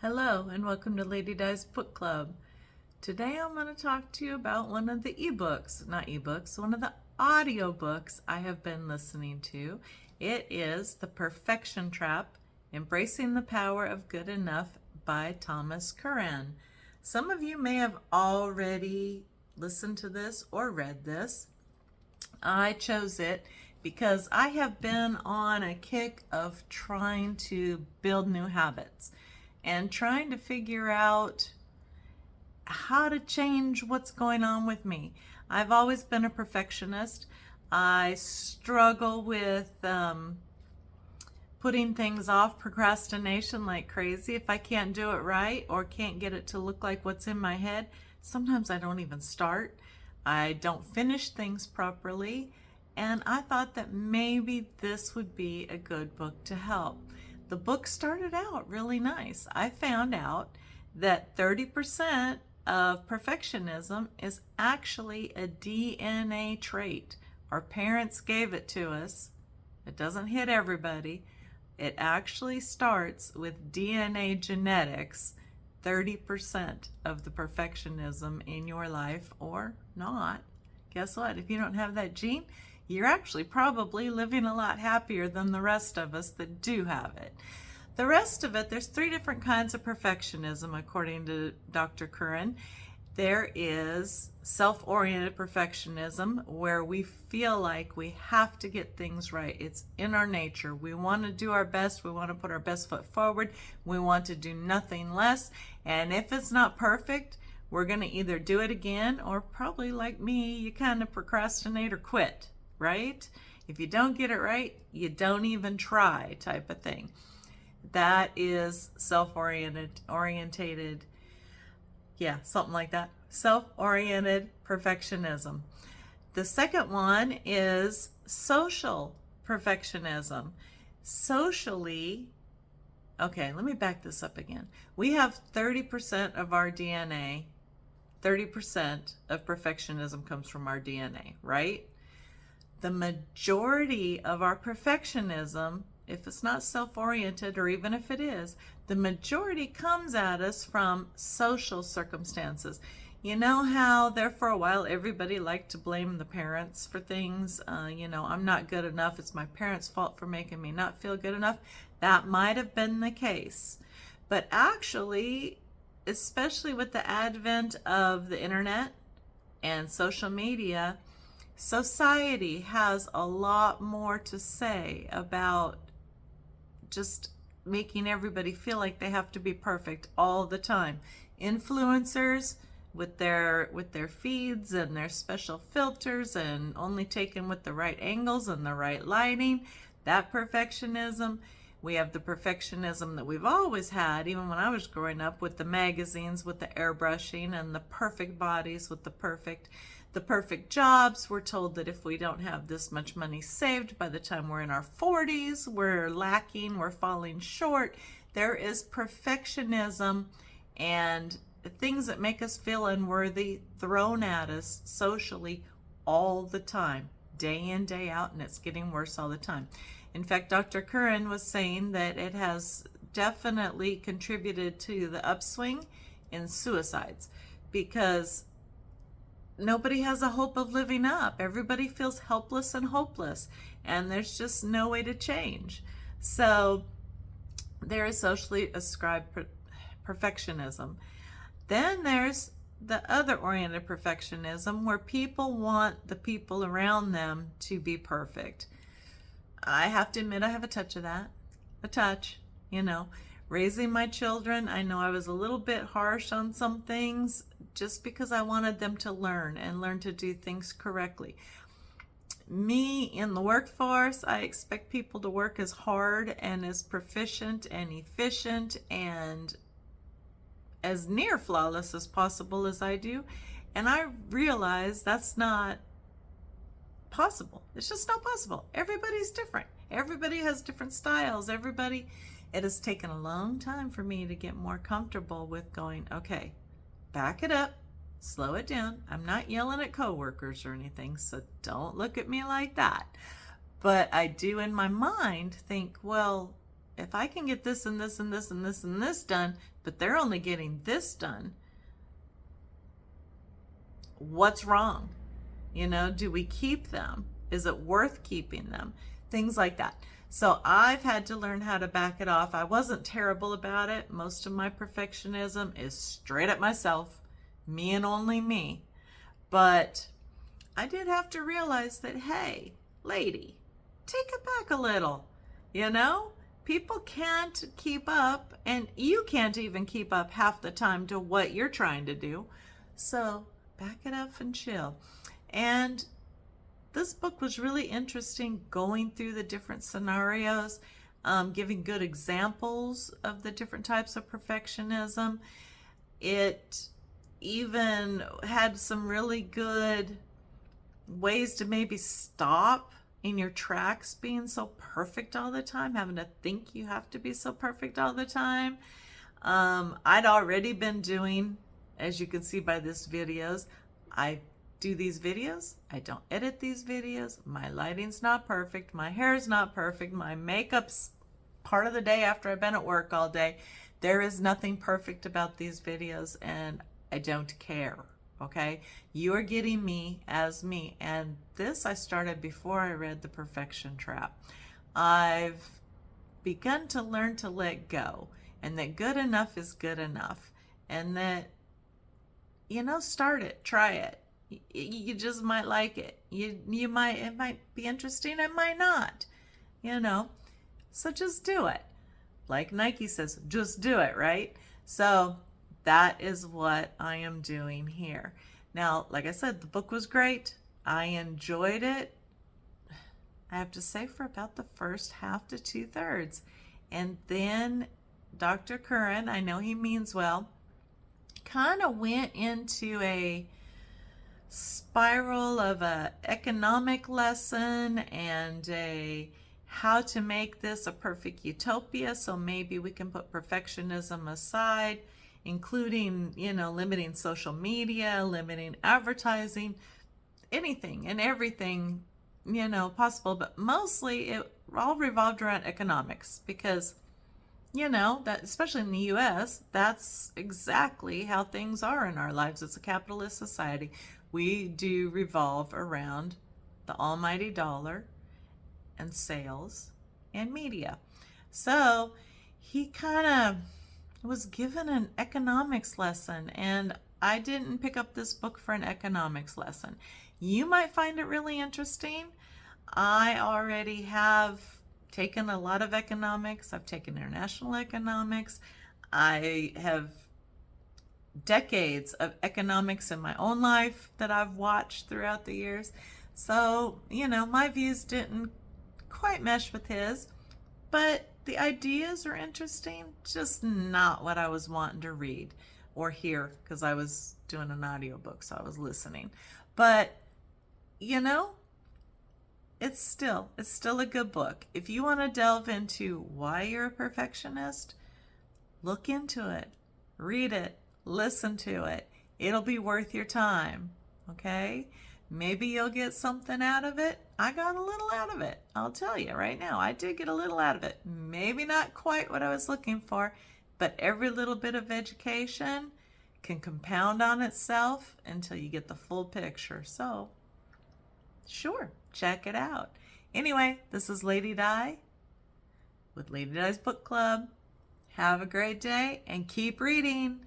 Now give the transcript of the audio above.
Hello and welcome to Lady Di's Book Club. Today I'm going to talk to you about one of the one of the audiobooks I have been listening to. It is The Perfection Trap, Embracing the Power of Good Enough by Thomas Curran. Some of you may have already listened to this or read this. I chose it because I have been on a kick of trying to build new habits and trying to figure out how to change what's going on with me. I've always been a perfectionist. I struggle with putting things off, procrastination like crazy. If I can't do it right or can't get it to look like what's in my head, sometimes I don't even start. I don't finish things properly. And I thought that maybe this would be a good book to help. The book started out really nice. I found out that 30% of perfectionism is actually a DNA trait. Our parents gave it to us. It doesn't hit everybody. It actually starts with DNA genetics. 30% of the perfectionism in your life or not. Guess what? If you don't have that gene, you're actually probably living a lot happier than the rest of us that do have it. The rest of it, there's 3 different kinds of perfectionism according to Dr. Curran. There is self-oriented perfectionism where we feel like we have to get things right. It's in our nature. We want to do our best. We want to put our best foot forward. We want to do nothing less. And if it's not perfect, we're going to either do it again or probably like me, you kind of procrastinate or quit, right? If you don't get it right, you don't even try type of thing. That is self-oriented, yeah, something like that. Self-oriented perfectionism. The second one is social perfectionism. Socially, okay, let me back this up again. We have 30% of our DNA. 30% of perfectionism comes from our DNA, right? The majority of our perfectionism, if it's not self-oriented or even if it is, the majority comes at us from social circumstances. You know how there for a while everybody liked to blame the parents for things? I'm not good enough. It's my parents' fault for making me not feel good enough. That might have been the case. But actually, especially with the advent of the internet and social media, society has a lot more to say about just making everybody feel like they have to be perfect all the time. Influencers with their feeds and their special filters and only taken with the right angles and the right lighting, that perfectionism. We have the perfectionism that we've always had, even when I was growing up, with the magazines, with the airbrushing and the perfect bodies with the perfect jobs. We're told that if we don't have this much money saved by the time we're in our 40s, we're lacking, we're falling short. There is perfectionism and things that make us feel unworthy thrown at us socially all the time, day in, day out, and it's getting worse all the time. In fact, Dr. Curran was saying that it has definitely contributed to the upswing in suicides because nobody has a hope of living up. Everybody feels helpless and hopeless, and there's just no way to change. So there is socially ascribed perfectionism. Then there's the other oriented perfectionism where people want the people around them to be perfect. I have to admit I have a touch of that. A touch, Raising my children, I know I was a little bit harsh on some things just because I wanted them to learn and learn to do things correctly. Me in the workforce, I expect people to work as hard and as proficient and efficient and as near flawless as possible as I do. And I realize that's not possible. It's just not possible. Everybody's different. Everybody has different styles. It has taken a long time for me to get more comfortable with going, okay, back it up, slow it down. I'm not yelling at coworkers or anything, so don't look at me like that. But I do in my mind think, well, if I can get this and this and this and this and this done, but they're only getting this done, what's wrong? You know, do we keep them? Is it worth keeping them? Things like that. So I've had to learn how to back it off. I wasn't terrible about it. Most of my perfectionism is straight at myself, me and only me. But I did have to realize that, hey, lady, take it back a little. You know, people can't keep up, and you can't even keep up half the time to what you're trying to do. So back it up and chill. And this book was really interesting, going through the different scenarios, giving good examples of the different types of perfectionism. It even had some really good ways to maybe stop in your tracks being so perfect all the time, having to think you have to be so perfect all the time. I'd already been doing, as you can see by this videos, I do these videos, I don't edit these videos, my lighting's not perfect, my hair's not perfect, my makeup's part of the day after I've been at work all day. There is nothing perfect about these videos, and I don't care, okay? You are getting me as me, and this I started before I read The Perfection Trap. I've begun to learn to let go, and that good enough is good enough, and that, you know, start it, try it. You just might like it. You might, it might be interesting, it might not, you know. So just do it. Like Nike says, just do it, right? So that is what I am doing here. Now, like I said, the book was great. I enjoyed it, I have to say, for about the first half to 2/3. And then Dr. Curran, I know he means well, kind of went into a spiral of a economic lesson and a how to make this a perfect utopia, so maybe we can put perfectionism aside, including, you know, limiting social media, limiting advertising, anything and everything, you know, possible. But mostly it all revolved around economics, because, you know, that especially in the US, that's exactly how things are in our lives. It's a capitalist society. We do revolve around the almighty dollar and sales and media. So he kind of was given an economics lesson, and I didn't pick up this book for an economics lesson. You might find it really interesting. I already have taken a lot of economics. I've taken international economics. I have decades of economics in my own life that I've watched throughout the years. So, you know, my views didn't quite mesh with his, but the ideas are interesting, just not what I was wanting to read or hear, because I was doing an audiobook, so I was listening. But, you know, it's still a good book. If you want to delve into why you're a perfectionist, look into it, read it, listen to it. It'll be worth your time, okay? Maybe you'll get something out of it. I got a little out of it. I'll tell you right now, I did get a little out of it. Maybe not quite what I was looking for, but every little bit of education can compound on itself until you get the full picture. So, sure, check it out. Anyway, this is Lady Di with Lady Di's Book Club. Have a great day and keep reading.